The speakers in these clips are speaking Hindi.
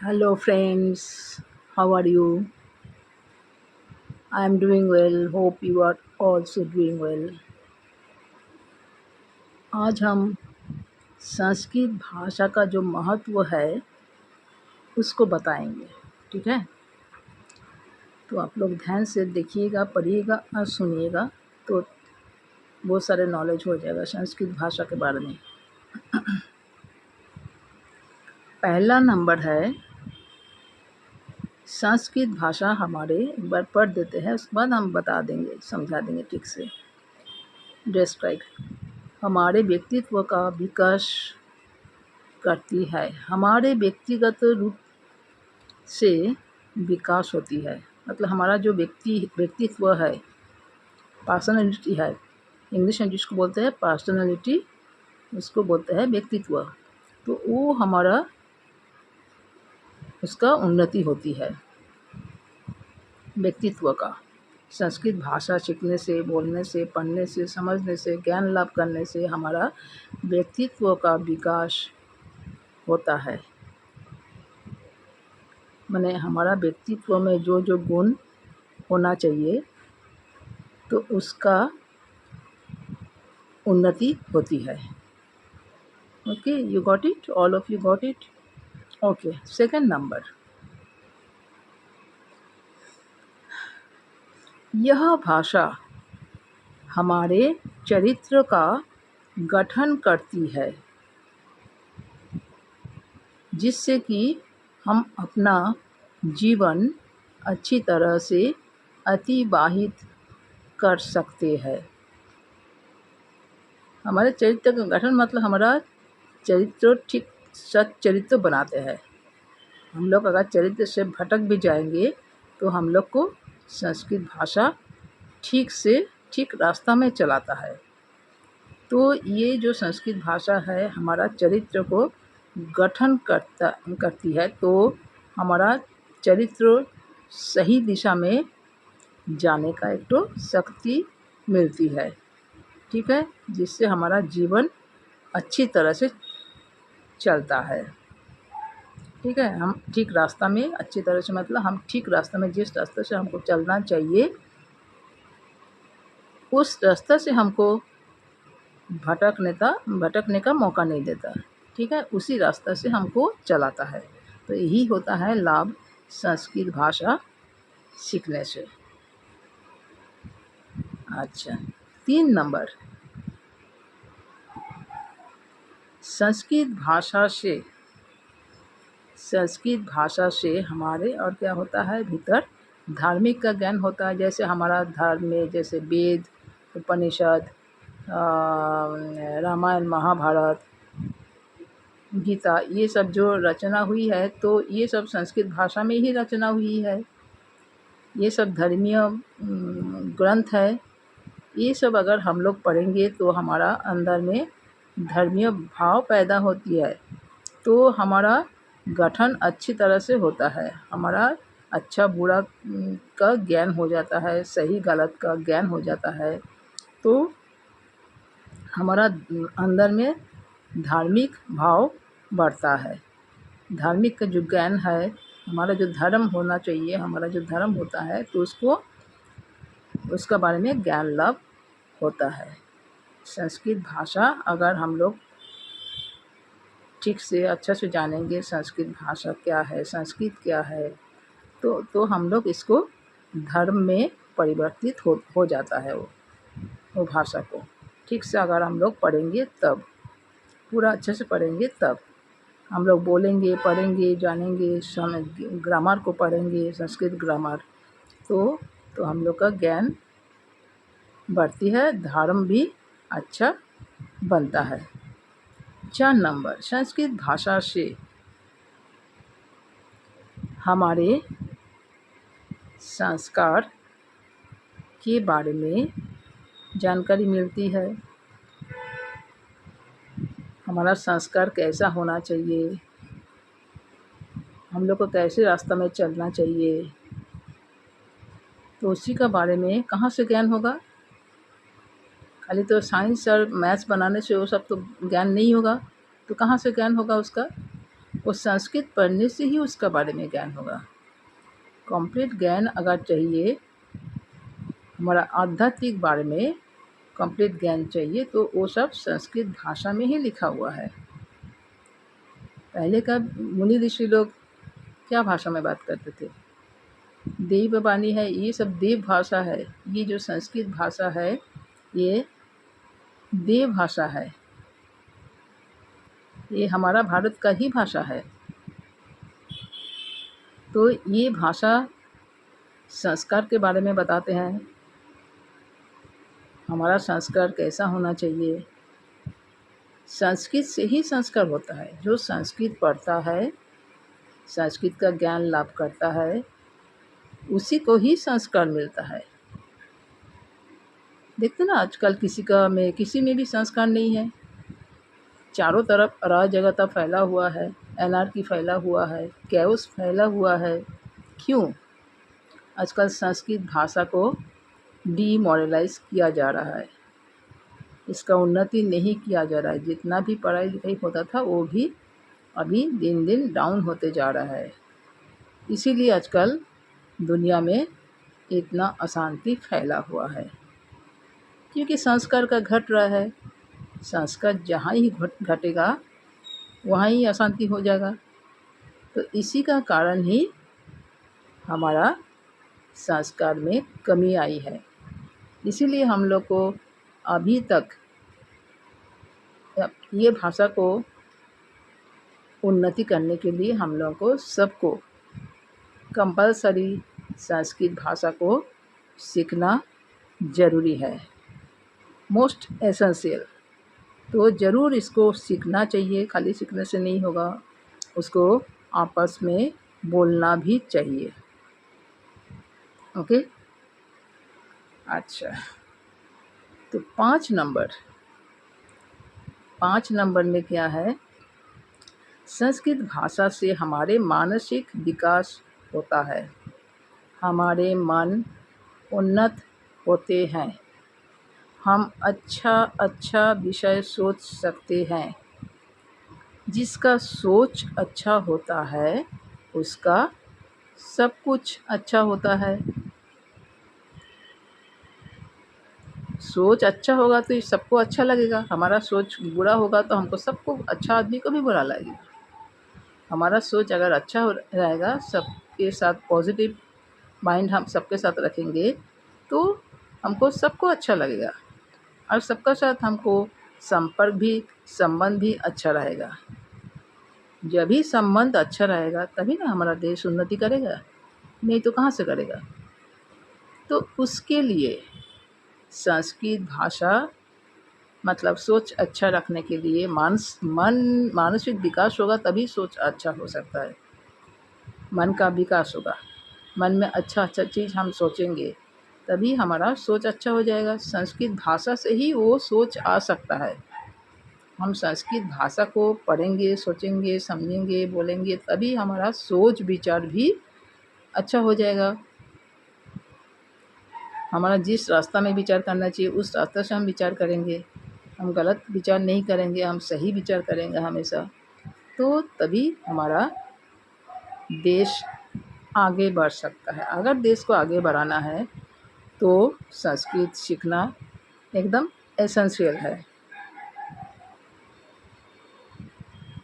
Hello, friends. How are you? I am doing well. Hope you are also doing well. आज हम संस्कृत भाषा का जो महत्व है उसको बताएंगे। ठीक है, तो आप लोग ध्यान से देखिएगा, पढ़िएगा और सुनिएगा, तो बहुत सारे नॉलेज हो जाएगा संस्कृत भाषा के बारे में। पहला नंबर है संस्कृत भाषा हमारे, एक बार पढ़ देते हैं, उसके बाद हम बता देंगे, समझा देंगे ठीक से। डिस्क्राइब हमारे व्यक्तित्व का विकास करती है। हमारे व्यक्तिगत रूप से विकास होती है, मतलब हमारा जो व्यक्तित्व है, पर्सनैलिटी है, इंग्लिश में जिसको बोलते हैं पर्सनैलिटी, उसको बोलते हैं व्यक्तित्व। तो वो हमारा, उसका उन्नति होती है व्यक्तित्व का। संस्कृत भाषा सीखने से, बोलने से, पढ़ने से, समझने से, ज्ञान लाभ करने से हमारा व्यक्तित्व का विकास होता है। माने हमारा व्यक्तित्व में जो जो गुण होना चाहिए तो उसका उन्नति होती है। Okay, you got it, all of you got it. Okay, second number, यह भाषा हमारे चरित्र का गठन करती है, जिससे कि हम अपना जीवन अच्छी तरह से अतिबाहित कर सकते हैं। हमारे चरित्र का गठन मतलब हमारा चरित्र ठीक सच्चरित्र बनाते हैं। हम लोग अगर चरित्र से भटक भी जाएंगे तो हम लोग को संस्कृत भाषा ठीक से ठीक रास्ता में चलाता है। तो ये जो संस्कृत भाषा है हमारा चरित्र को गठन करती है, तो हमारा चरित्र सही दिशा में जाने का एक तो शक्ति मिलती है। ठीक है, जिससे हमारा जीवन अच्छी तरह से चलता है। ठीक है, हम ठीक रास्ता में, अच्छी तरह से मतलब हम ठीक रास्ते में, जिस रास्ते से हमको चलना चाहिए उस रास्ते से हमको भटकने का मौका नहीं देता। ठीक है, उसी रास्ते से हमको चलाता है। तो यही होता है लाभ संस्कृत भाषा सीखने से। अच्छा, 3 नंबर, संस्कृत भाषा से हमारे और क्या होता है, भीतर धार्मिक का ज्ञान होता है। जैसे हमारा धर्म में जैसे वेद, उपनिषद, रामायण, महाभारत, गीता, ये सब जो रचना हुई है तो ये सब संस्कृत भाषा में ही रचना हुई है। ये सब धर्मीय ग्रंथ है। ये सब अगर हम लोग पढ़ेंगे तो हमारा अंदर में धर्मीय भाव पैदा होती है, तो हमारा गठन अच्छी तरह से होता है। हमारा अच्छा बुरा का ज्ञान हो जाता है, सही गलत का ज्ञान हो जाता है। तो हमारा अंदर में धार्मिक भाव बढ़ता है। धार्मिक का जो ज्ञान है, हमारा जो धर्म होना चाहिए, हमारा जो धर्म होता है, तो उसका बारे में ज्ञान लाभ होता है। संस्कृत भाषा अगर हम लोग ठीक से अच्छा से जानेंगे, संस्कृत भाषा क्या है, संस्कृत क्या है, तो हम लोग इसको धर्म में परिवर्तित हो जाता है। वो भाषा को ठीक से अगर हम लोग पढ़ेंगे, तब पूरा अच्छे से पढ़ेंगे, तब हम लोग बोलेंगे, पढ़ेंगे, जानेंगे, ग्रामर को पढ़ेंगे, संस्कृत ग्रामर, तो हम लोग का ज्ञान बढ़ती है, धर्म भी अच्छा बनता है। 4 नंबर, संस्कृत भाषा से हमारे संस्कार के बारे में जानकारी मिलती है। हमारा संस्कार कैसा होना चाहिए, हम लोग को कैसे रास्ता में चलना चाहिए, तो उसी का बारे में कहाँ से ज्ञान होगा। खाली तो साइंस और मैथ्स बनाने से वो सब तो ज्ञान नहीं होगा, तो कहाँ से ज्ञान होगा उसका। वो संस्कृत पढ़ने से ही उसका बारे में ज्ञान होगा। कंप्लीट ज्ञान अगर चाहिए, हमारा आध्यात्मिक बारे में कंप्लीट ज्ञान चाहिए, तो वो सब संस्कृत भाषा में ही लिखा हुआ है। पहले का मुनि ऋषि लोग क्या भाषा में बात करते थे? देववाणी है, ये सब देव भाषा है। ये जो संस्कृत भाषा है ये देव भाषा है, ये हमारा भारत का ही भाषा है। तो ये भाषा संस्कार के बारे में बताते हैं, हमारा संस्कार कैसा होना चाहिए। संस्कृत से ही संस्कार होता है। जो संस्कृत पढ़ता है, संस्कृत का ज्ञान लाभ करता है, उसी को ही संस्कार मिलता है। देखते ना आजकल किसी में भी संस्कार नहीं है। चारों तरफ अराजकता फैला हुआ है, एनार्की फैला हुआ है, कैओस फैला हुआ है। क्यों? आजकल संस्कृत भाषा को डीमोरलाइज किया जा रहा है, इसका उन्नति नहीं किया जा रहा है। जितना भी पढ़ाई लिखाई होता था वो भी अभी दिन दिन डाउन होते जा रहा है। इसीलिए आजकल दुनिया में इतना अशांति फैला हुआ है, क्योंकि संस्कार का घट रहा है। संस्कार जहाँ ही घटेगा वहाँ ही अशांति हो जाएगा। तो इसी का कारण ही हमारा संस्कार में कमी आई है। इसीलिए हम लोग को अभी तक ये भाषा को उन्नति करने के लिए हम लोगों को सबको कंपलसरी संस्कृत भाषा को सीखना ज़रूरी है, मोस्ट एसेंशियल। तो ज़रूर इसको सीखना चाहिए, खाली सीखने से नहीं होगा, उसको आपस में बोलना भी चाहिए। ओके, अच्छा। तो 5 नंबर में क्या है? संस्कृत भाषा से हमारे मानसिक विकास होता है, हमारे मन उन्नत होते हैं, हम अच्छा विषय सोच सकते हैं। जिसका सोच अच्छा होता है उसका सब कुछ अच्छा होता है। सोच अच्छा होगा तो सबको अच्छा लगेगा। हमारा सोच बुरा होगा तो हमको सबको, अच्छा आदमी को भी बुरा लगेगा। हमारा सोच अगर अच्छा रहेगा, सबके साथ पॉजिटिव माइंड हम सबके साथ रखेंगे तो हमको सबको अच्छा लगेगा, और सबका साथ हमको संबंध भी अच्छा रहेगा। जब भी संबंध अच्छा रहेगा तभी ना हमारा देश उन्नति करेगा, नहीं तो कहाँ से करेगा। तो उसके लिए संस्कृत भाषा मतलब सोच अच्छा रखने के लिए मानसिक विकास होगा, तभी सोच अच्छा हो सकता है। मन का विकास होगा, मन में अच्छा चीज़ हम सोचेंगे तभी हमारा सोच अच्छा हो जाएगा। संस्कृत भाषा से ही वो सोच आ सकता है। हम संस्कृत भाषा को पढ़ेंगे, सोचेंगे, समझेंगे, बोलेंगे, तभी हमारा सोच विचार भी अच्छा हो जाएगा। हमारा जिस रास्ता में विचार करना चाहिए उस रास्ता से हम विचार करेंगे, हम गलत विचार नहीं करेंगे, हम सही विचार करेंगे हमेशा। तो तभी हमारा देश आगे बढ़ सकता है। अगर देश को आगे बढ़ाना है तो संस्कृत सीखना एकदम एसेंशियल है।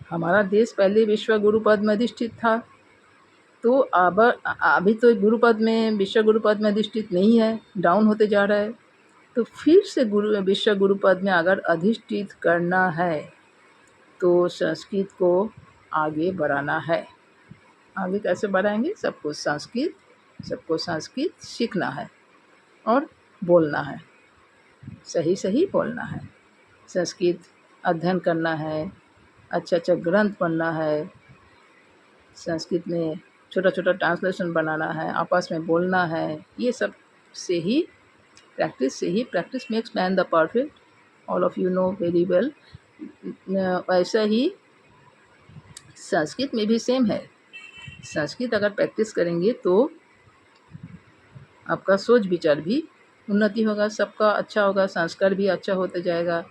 हमारा देश पहले विश्व गुरु पद में अधिष्ठित था, तो अब अभी तो विश्व गुरु पद में अधिष्ठित नहीं है, डाउन होते जा रहा है। तो फिर से विश्व गुरु पद में अगर अधिष्ठित करना है तो संस्कृत को आगे बढ़ाना है। आगे कैसे बढ़ाएंगे? सबको संस्कृत सीखना है और बोलना है, सही बोलना है। संस्कृत अध्ययन करना है, अच्छा ग्रंथ पढ़ना है, संस्कृत में छोटा ट्रांसलेशन बनाना है, आपस में बोलना है। ये सब से ही practice makes man the perfect, all of you know very well. वैसा ही संस्कृत में भी सेम है। संस्कृत अगर प्रैक्टिस करेंगे तो आपका सोच विचार भी उन्नति होगा, सबका अच्छा होगा, संस्कार भी अच्छा होते जाएगा।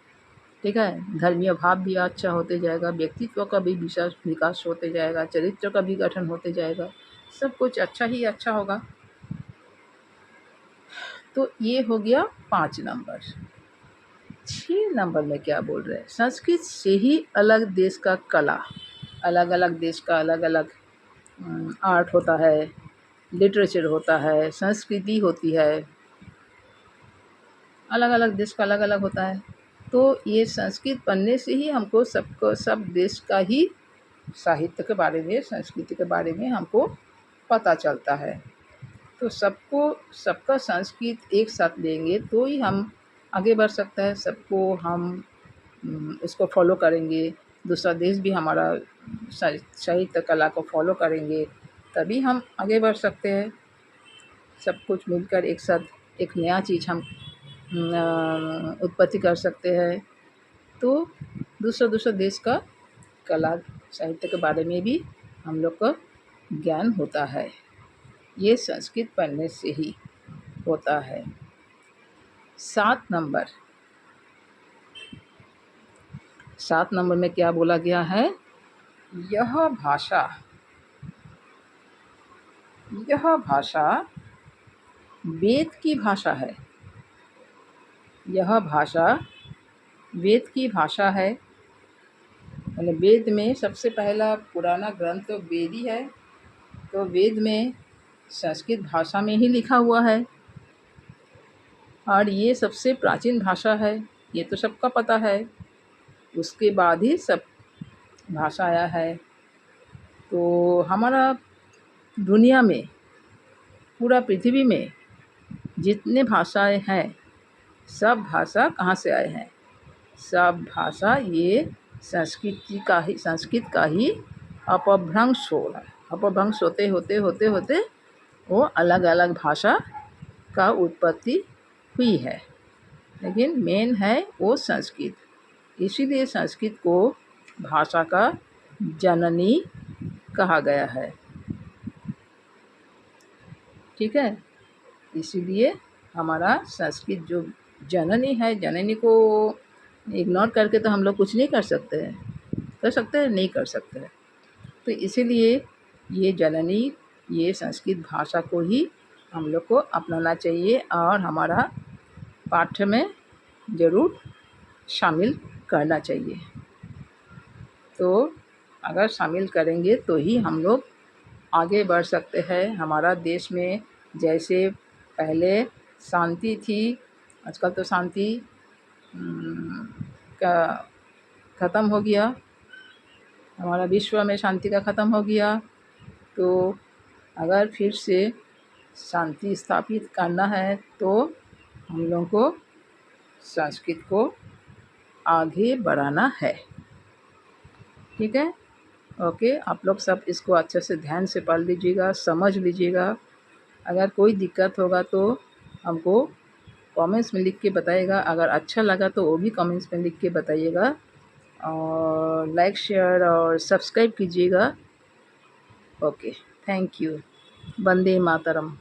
ठीक है। धर्मीय भाव भी अच्छा होते जाएगा, व्यक्तित्व का भी विकास विकास होते जाएगा, चरित्र का भी गठन होते जाएगा, सब कुछ अच्छा ही अच्छा होगा। तो ये हो गया 5 नंबर। 6 नंबर में क्या बोल रहे हैं, संस्कृत से ही अलग देश का कला, अलग अलग देश का अलग अलग आर्ट होता है, लिटरेचर होता है, संस्कृति होती है, अलग अलग देश का अलग अलग होता है। तो ये संस्कृत पढ़ने से ही हमको सबको सब देश का ही साहित्य के बारे में, संस्कृति के बारे में हमको पता चलता है। तो सबको सबका संस्कृत एक साथ लेंगे तो ही हम आगे बढ़ सकता है। सबको हम उसको फॉलो करेंगे, दूसरा देश भी हमारा साहित्य कला को फॉलो करेंगे, तभी हम आगे बढ़ सकते हैं। सब कुछ मिलकर एक साथ एक नया चीज़ हम उत्पत्ति कर सकते हैं। तो दूसरा दूसरा देश का कला साहित्य के बारे में भी हम लोग को ज्ञान होता है। ये संस्कृत पढ़ने से ही होता है। 7 नंबर, 7 नंबर में क्या बोला गया है, यह भाषा वेद की भाषा है। यह भाषा वेद की भाषा है। मतलब वेद में सबसे पहला पुराना ग्रंथ तो वेद ही है। तो वेद में संस्कृत भाषा में ही लिखा हुआ है और ये सबसे प्राचीन भाषा है, ये तो सबका पता है। उसके बाद ही सब भाषा आया है। तो हमारा दुनिया में, पूरा पृथ्वी में जितने भाषाएं हैं, सब भाषा कहाँ से आए हैं, सब भाषा ये संस्कृत का ही अपभ्रंश हो रहा है। अपभ्रंश होते होते होते होते वो अलग अलग भाषा का उत्पत्ति हुई है, लेकिन मेन है वो संस्कृत। इसीलिए संस्कृत को भाषा का जननी कहा गया है। ठीक है, इसीलिए हमारा संस्कृत जो जननी है, जननी को इग्नोर करके तो हम लोग कुछ नहीं कर सकते हैं। कर सकते हैं? नहीं कर सकते हैं। तो इसीलिए ये जननी, ये संस्कृत भाषा को ही हम लोग को अपनाना चाहिए और हमारा पाठ्य में ज़रूर शामिल करना चाहिए। तो अगर शामिल करेंगे तो ही हम लोग आगे बढ़ सकते हैं। हमारा देश में जैसे पहले शांति थी, आजकल तो शांति का ख़त्म हो गया। हमारा विश्व में शांति का ख़त्म हो गया। तो अगर फिर से शांति स्थापित करना है तो हम लोगों को संस्कृत को आगे बढ़ाना है। ठीक है, ओके। आप लोग सब इसको अच्छे से ध्यान से पढ़ लीजिएगा, समझ लीजिएगा। अगर कोई दिक्कत होगा तो हमको कमेंट्स में लिख के बताइएगा। अगर अच्छा लगा तो वो भी कमेंट्स में लिख के बताइएगा और लाइक, शेयर और सब्सक्राइब कीजिएगा। Okay, thank you. Vande Mataram.